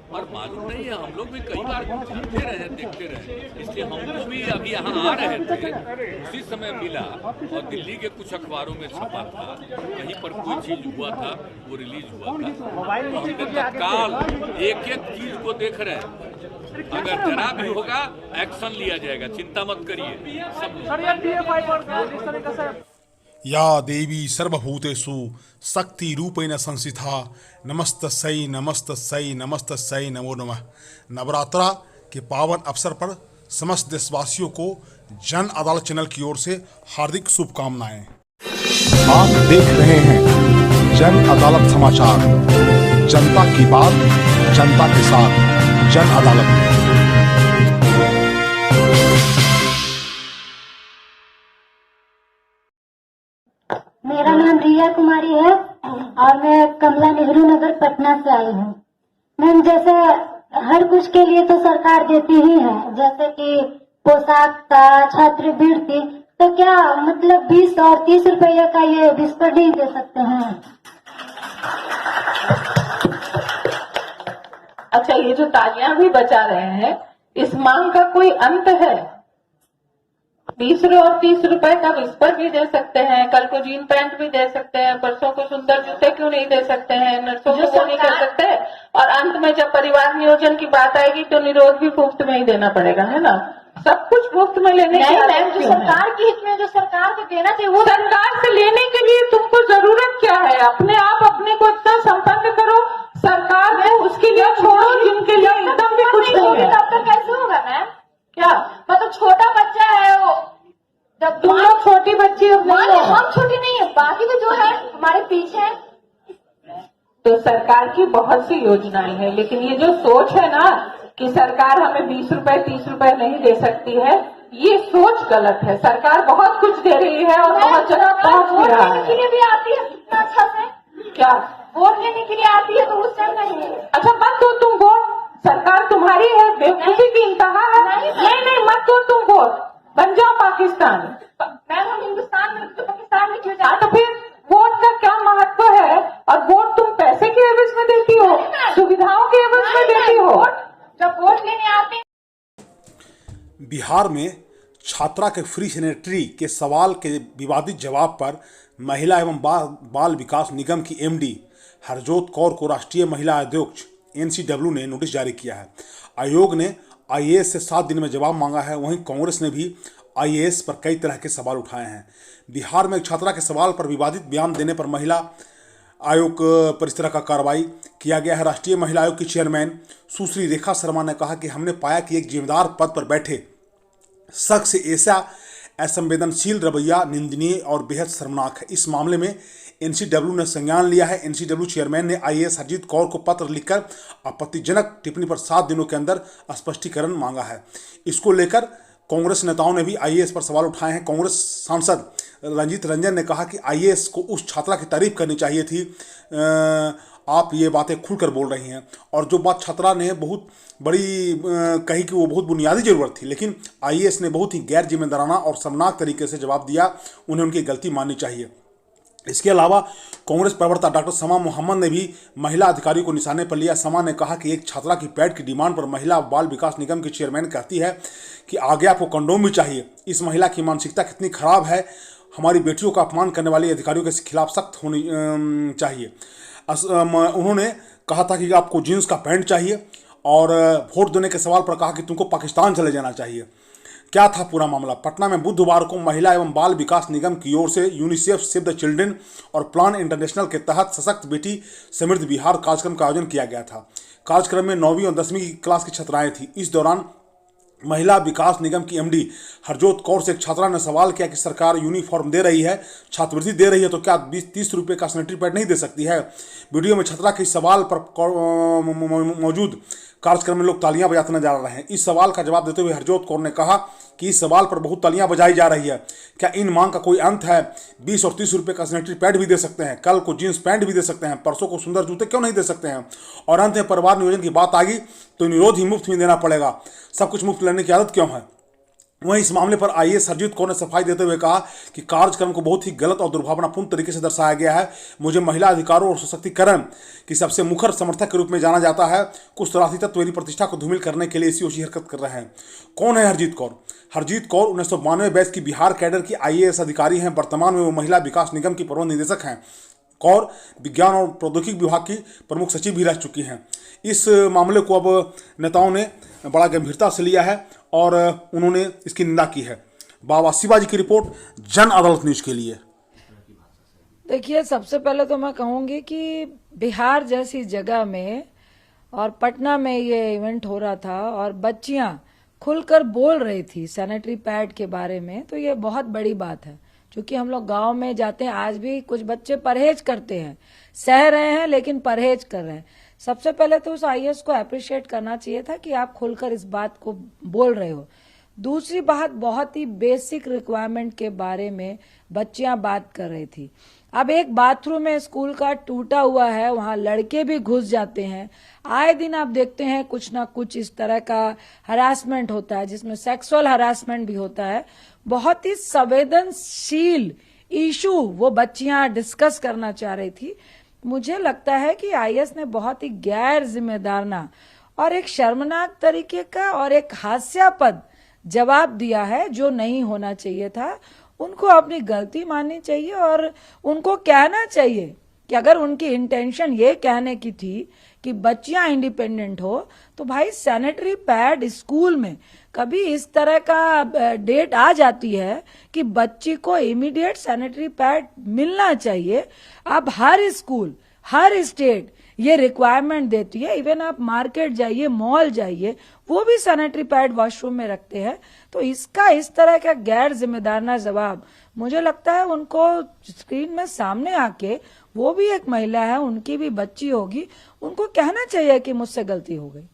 और मालूम नहीं है, हम लोग भी कई बार जाते रहे, देखते रहे, इसलिए हमको भी अभी यहाँ आ रहे थे, उसी समय मिला और दिल्ली के कुछ अखबारों में छपा था, कहीं पर कोई चीज हुआ था, वो रिलीज हुआ था, तो हमने तत्काल एक एक चीज को देख रहे हैं। अगर जरा भी होगा एक्शन लिया जाएगा, चिंता मत करिए सब लोग। या देवी सर्वभूतेषु शक्ति रूपेण संस्थिता नमस्तस्यै नमस्तस्यै नमस्तस्यै नमो नमः। नवरात्रा के पावन अवसर पर समस्त देशवासियों को जन अदालत चैनल की ओर से हार्दिक शुभकामनाएं। आप देख रहे हैं जन अदालत समाचार, जनता की बात जनता के साथ, जन अदालत में। मेरा नाम रिया कुमारी है और मैं कमला नेहरू नगर पटना से आई हूँ। मैम, जैसे हर कुछ के लिए तो सरकार देती ही है, जैसे कि पोशाक का, छात्रवृत्ति, तो क्या मतलब 20 और 30 रुपये का ये बिस्कुट नहीं दे सकते हैं? अच्छा, ये जो तालियां भी बजा रहे हैं, इस मांग का कोई अंत है? 20 और 30 रुपए का विस्पर भी दे सकते हैं, कल को जीन पैंट भी दे सकते हैं, परसों को सुंदर जूते क्यों नहीं दे सकते हैं, नर्सों को वो नहीं कर सकते, और अंत में जब परिवार नियोजन की बात आएगी तो निरोध भी मुफ्त में ही देना पड़ेगा, है ना? सब कुछ मुफ्त में लेने की मैम, जो सरकार की हित में जो सरकार को देना चाहिए वो सरकार से लेने के लिए तुमको जरूरत क्या है? अपने आप अपने को इतना संपन्न करो, सरकार को उसके लिए छोड़ो जिनके लिए एकदम भी कुछ नहीं है। तब तक कैसे होगा मैम? क्या मतलब छोटा बच्चा है वो, जब तुम लोग छोटी बच्ची हो? हम छोटी नहीं है, बाकी तो जो है हमारे पीछे है। तो सरकार की बहुत सी योजनाएं हैं, लेकिन ये जो सोच है ना कि सरकार हमें 20 रुपए 30 रुपए नहीं दे सकती है, ये सोच गलत है। सरकार बहुत कुछ दे रही है और बहुत जगह पहुंच भी रहा है। वोट लेने के लिए भी आती है कितना अच्छा से। क्या वोट लेने के लिए आती है तो उस टाइम नहीं। अच्छा, मत दो तुम वोट, सरकार तुम्हारी है, बेवकूफी की इंतहा है। नहीं, मत दो तुम वोट, बन जाओ पाकिस्तान। मैम, हम हिंदुस्तान में तो पाकिस्तान में क्यों हाँ, तो फिर वोट का क्या महत्व है? और वोट तुम पैसे के एवज में देती हो, सुविधाओं के एवज में देती हो। जब वोट लेने आते बिहार में छात्रा के फ्री सैनिटरी के सवाल के विवादित जवाब पर महिला एवं बाल विकास निगम की एमडी हरजोत कौर को राष्ट्रीय महिला अध्यक्ष एनसीडब्ल्यू ने नोटिस जारी किया है। आयोग ने आईएएस से 7 दिन में जवाब मांगा है। वहीं कांग्रेस ने भी आईएएस पर कई तरह के सवाल उठाए हैं। बिहार में एक छात्रा के सवाल पर विवादित बयान देने पर महिला आयोग पर इस तरह का कार्रवाई किया गया है। राष्ट्रीय महिला आयोग की चेयरमैन सुश्री रेखा शर्मा ने कहा कि हमने पाया कि एक जिम्मेदार पद पर बैठे शख्स से ऐसा असंवेदनशील रवैया निंदनीय और बेहद शर्मनाक है। इस मामले में एनसीडब्ल्यू ने संज्ञान लिया है। एनसीडब्ल्यू चेयरमैन ने आईएएस हरजीत कौर को पत्र लिखकर आपत्तिजनक टिप्पणी पर 7 दिनों के अंदर स्पष्टीकरण मांगा है। इसको लेकर कांग्रेस नेताओं ने भी आईएएस पर सवाल उठाए हैं। कांग्रेस सांसद रंजीत रंजन ने कहा कि आईएएस को उस छात्रा की तारीफ करनी चाहिए थी। आप ये बातें खुलकर बोल रही हैं, और जो बात छात्रा ने बहुत बड़ी कही कि वो बहुत बुनियादी ज़रूरत थी, लेकिन आईएएस ने बहुत ही गैर जिम्मेदाराना और शर्मनाक तरीके से जवाब दिया। उन्हें उनकी गलती माननी चाहिए। इसके अलावा कांग्रेस प्रवक्ता डॉक्टर समा मोहम्मद ने भी महिला अधिकारियों को निशाने पर लिया। समा ने कहा कि एक छात्रा की पैड की डिमांड पर महिला बाल विकास निगम की चेयरमैन कहती है कि आगे आपको कंडोम भी चाहिए। इस महिला की मानसिकता कितनी खराब है। हमारी बेटियों का अपमान करने वाले अधिकारियों के खिलाफ सख्त होनी चाहिए। उन्होंने कहा था कि आपको जीन्स का पैंट चाहिए, और वोट देने के सवाल पर कहा कि तुमको पाकिस्तान चले जाना चाहिए। क्या था पूरा मामला? पटना में बुधवार को महिला एवं बाल विकास निगम की ओर से यूनिसेफ सेव द चिल्ड्रन और प्लान इंटरनेशनल के तहत सशक्त बेटी समृद्ध बिहार कार्यक्रम का आयोजन किया गया था। कार्यक्रम में 9वीं और 10वीं की क्लास की छात्राएं थीं। इस दौरान महिला विकास निगम की एमडी हरजोत कौर से एक छात्रा ने सवाल किया कि सरकार यूनिफॉर्म दे रही है, छात्रवृत्ति दे रही है, तो क्या 20-30 रुपये का सैनिटरी पैड नहीं दे सकती है? वीडियो में छात्रा के सवाल पर मौजूद कार्यक्रम में लोग तालियां बजाते नजर आ रहे हैं। इस सवाल का जवाब देते हुए हरजोत कौर ने कहा कि इस सवाल पर बहुत तालियां बजाई जा रही है। क्या इन मांग का कोई अंत है? 20 और 30 रुपये का सैनिटरी पैड भी दे सकते हैं, कल को जींस पैंट भी दे सकते हैं, परसों को सुंदर जूते क्यों नहीं दे सकते हैं? और अंत में परिवार नियोजन की बात आ गई तो निरोध ही मुफ्त में देना पड़ेगा। सब कुछ मुफ्त लेने की आदत क्यों है? वहीं इस मामले पर आईएएस हरजीत कौर ने सफाई देते हुए कहा कि कार्यक्रम को बहुत ही गलत और दुर्भावनापूर्ण तरीके से दर्शाया गया है। मुझे महिला अधिकारों और सशक्तिकरण की सबसे मुखर समर्थक के रूप में जाना जाता है। कुछ राजनीतिक तत्व मेरी प्रतिष्ठा को धूमिल करने के लिए ऐसी ओसी हरकत कर रहे हैं। कौन है हरजीत कौर? हरजीत कौर 1992 बैच की बिहार कैडर की आईएएस अधिकारी हैं। वर्तमान में वो महिला विकास निगम की प्रबंध निदेशक हैं। कौर विज्ञान और प्रौद्योगिकी विभाग की प्रमुख सचिव भी रह चुकी हैं। इस मामले को अब नेताओं ने बड़ा गंभीरता से लिया है और उन्होंने इसकी निंदा की है। बाबा शिवाजी की रिपोर्ट, जन अदालत न्यूज के लिए। देखिए, सबसे पहले तो मैं कहूँगी कि बिहार जैसी जगह में और पटना में ये इवेंट हो रहा था और बच्चियां खुलकर बोल रही थी सैनिटरी पैड के बारे में, तो ये बहुत बड़ी बात है। क्योंकि हम लोग गांव में जाते हैं, आज भी कुछ बच्चे परहेज करते हैं, सह रहे हैं लेकिन परहेज कर रहे हैं। सबसे पहले तो उस आईएएस को अप्रिशिएट करना चाहिए था कि आप खुलकर इस बात को बोल रहे हो। दूसरी बात, बहुत ही बेसिक रिक्वायरमेंट के बारे में बच्चियां बात कर रही थी। अब एक बाथरूम में स्कूल का टूटा हुआ है, वहां लड़के भी घुस जाते हैं। आए दिन आप देखते हैं कुछ ना कुछ इस तरह का हरासमेंट होता है, जिसमें सेक्सुअल हरासमेंट भी होता है। बहुत ही संवेदनशील इशू वो बच्चियां डिस्कस करना चाह रही थी। मुझे लगता है कि आईएएस ने बहुत ही गैर जिम्मेदाराना और एक शर्मनाक तरीके का और एक हास्यास्पद जवाब दिया है, जो नहीं होना चाहिए था। उनको अपनी गलती माननी चाहिए और उनको कहना चाहिए कि अगर उनकी इंटेंशन ये कहने की थी कि बच्चियां इंडिपेंडेंट हो, तो भाई सैनिटरी पैड स्कूल में कभी इस तरह का डेट आ जाती है कि बच्ची को इमीडिएट सैनिटरी पैड मिलना चाहिए। अब हर स्कूल, हर स्टेट ये रिक्वायरमेंट देती है। इवन आप मार्केट जाइए, मॉल जाइए, वो भी सैनिटरी पैड वॉशरूम में रखते हैं। तो इसका इस तरह का गैर जिम्मेदाराना जवाब, मुझे लगता है उनको स्क्रीन में सामने आके, वो भी एक महिला है, उनकी भी बच्ची होगी, उनको कहना चाहिए कि मुझसे गलती हो गई।